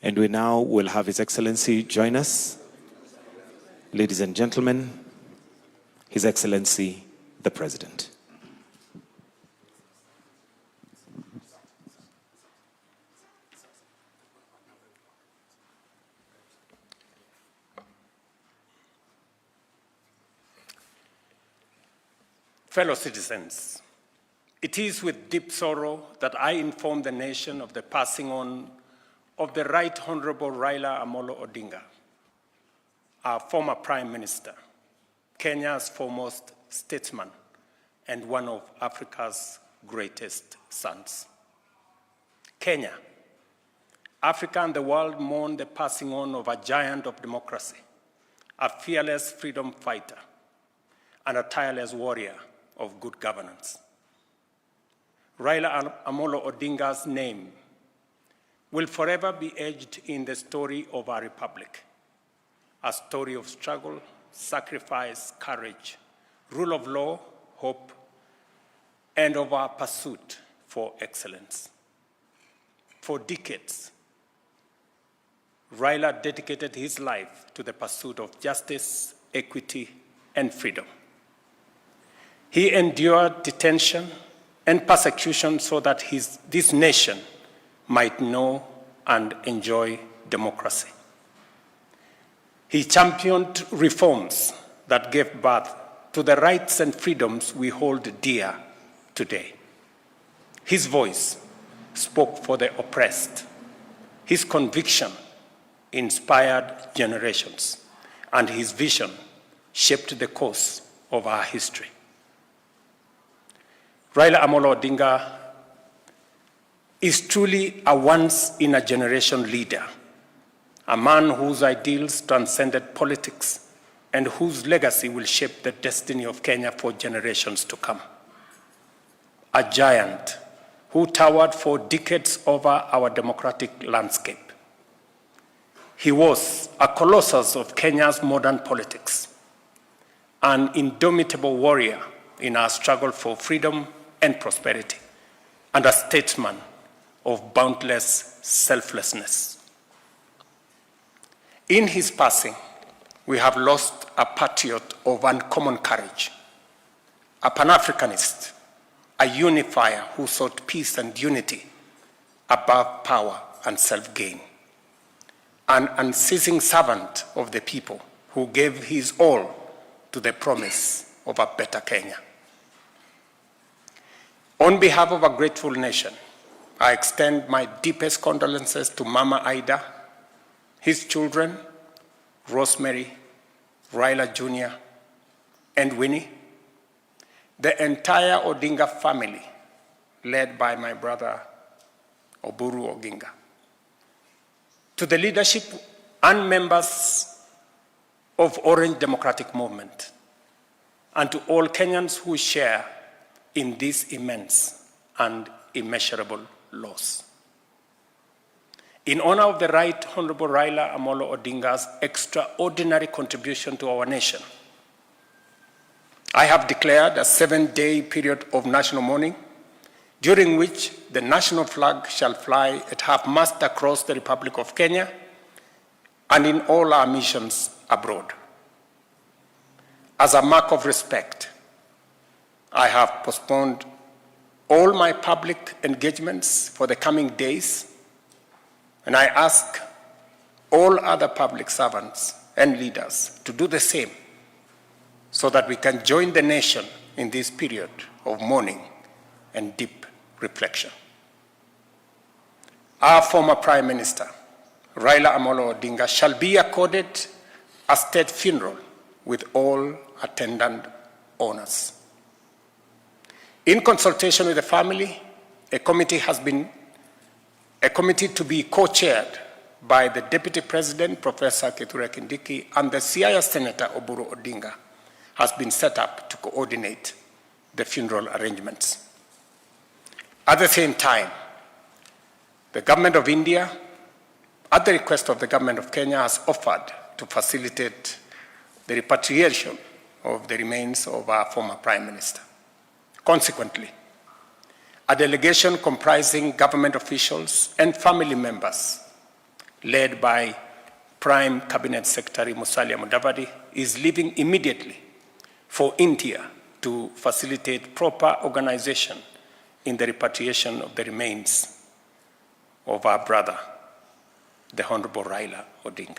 And we now will have His Excellency join us. Ladies and gentlemen, His Excellency, the President. Fellow citizens, it is with deep sorrow that I inform the nation of the passing on of the Right Honorable Raila Amollo Odinga, our former Prime Minister, Kenya's foremost statesman, and one of Africa's greatest sons. Kenya, Africa and the world mourn the passing on of a giant of democracy, a fearless freedom fighter, and a tireless warrior of good governance. Raila Amollo Odinga's name will forever be etched in the story of our republic, a story of struggle, sacrifice, courage, rule of law, hope, and of our pursuit for excellence. For decades, Raila dedicated his life to the pursuit of justice, equity, and freedom. He endured detention and persecution so that this nation might know and enjoy democracy. He championed reforms that gave birth to the rights and freedoms we hold dear today. His voice spoke for the oppressed. His conviction inspired generations, and his vision shaped the course of our history. Raila Amollo Odinga is truly a once-in-a-generation leader, a man whose ideals transcended politics and whose legacy will shape the destiny of Kenya for generations to come. A giant who towered for decades over our democratic landscape. He was a colossus of Kenya's modern politics, an indomitable warrior in our struggle for freedom and prosperity, and a statesman of boundless selflessness. In his passing, we have lost a patriot of uncommon courage, a Pan-Africanist, a unifier who sought peace and unity above power and self-gain, an unceasing servant of the people who gave his all to the promise of a better Kenya. On behalf of a grateful nation, I extend my deepest condolences to Mama Ida, his children, Rosemary, Raila Jr., and Winnie, the entire Odinga family, led by my brother, Oburu Odinga, to the leadership and members of Orange Democratic Movement, and to all Kenyans who share in this immense and immeasurable loss. In honor of the Right Honorable Raila Amollo Odinga's extraordinary contribution to our nation, I have declared a 7-day period of national mourning, during which the national flag shall fly at half-mast across the Republic of Kenya and in all our missions abroad. As a mark of respect, I have postponed all my public engagements for the coming days, and I ask all other public servants and leaders to do the same so that we can join the nation in this period of mourning and deep reflection. Our former Prime Minister, Raila Amollo Odinga, shall be accorded a state funeral with all attendant honors. In consultation with the family, a committee to be co-chaired by the Deputy President, Professor Kithure Kindiki, and the Siaya Senator, Oburu Odinga, has been set up to coordinate the funeral arrangements. At the same time, the Government of India, at the request of the Government of Kenya, has offered to facilitate the repatriation of the remains of our former Prime Minister. Consequently, a delegation comprising government officials and family members, led by Prime Cabinet Secretary Musalia Mudavadi, is leaving immediately for India to facilitate proper organization in the repatriation of the remains of our brother, the Honorable Raila Odinga.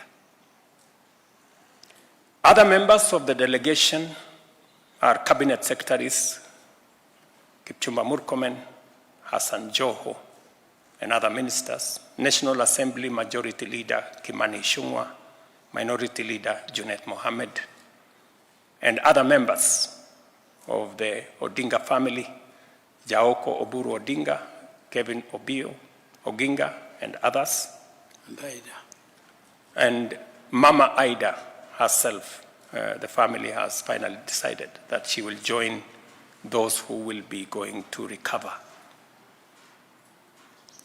Other members of the delegation are Cabinet Secretaries Kipchumba Murkomen, Hassan Joho, and other ministers, National Assembly Majority Leader Kimani Ichung'wah, Minority Leader Junet Mohammed, and other members of the Odinga family, Jaoko Oburu Odinga, Kevin Obio Oginga, and others. And Mama Ida herself, the family has finally decided that she will join those who will be going to recover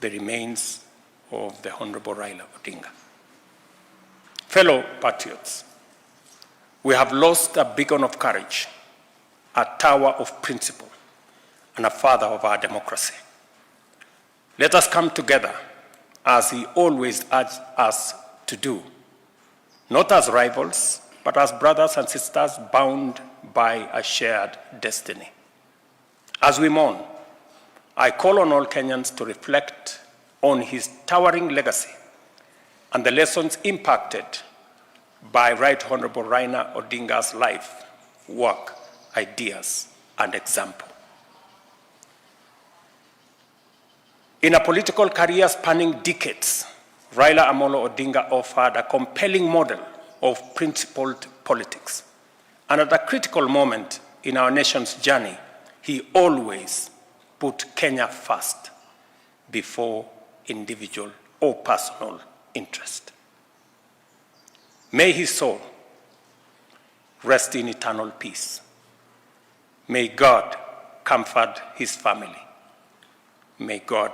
the remains of the Honorable Raila Odinga. Fellow patriots, we have lost a beacon of courage, a tower of principle, and a father of our democracy. Let us come together as he always urged us to do, not as rivals, but as brothers and sisters bound by a shared destiny. As we mourn, I call on all Kenyans to reflect on his towering legacy and the lessons impacted by Right Honorable Raila Odinga's life, work, ideas, and example. In a political career spanning decades, Raila Amollo Odinga offered a compelling model of principled politics. And at a critical moment in our nation's journey, he always put Kenya first before individual or personal interest. May his soul rest in eternal peace. May God comfort his family. May God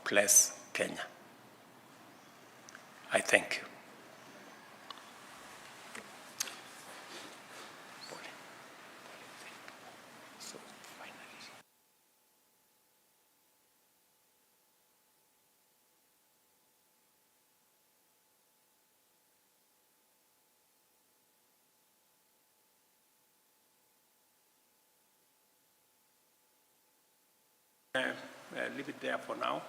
bless Kenya. I thank you. Leave it there for now.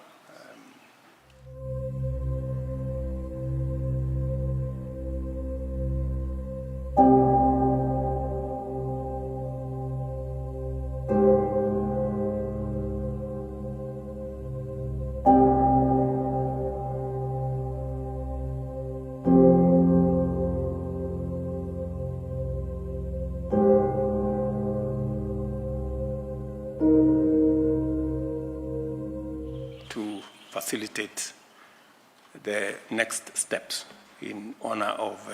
To facilitate the next steps in honor of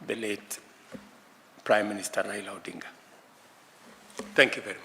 the late Prime Minister Raila Odinga. Thank you very much.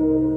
you.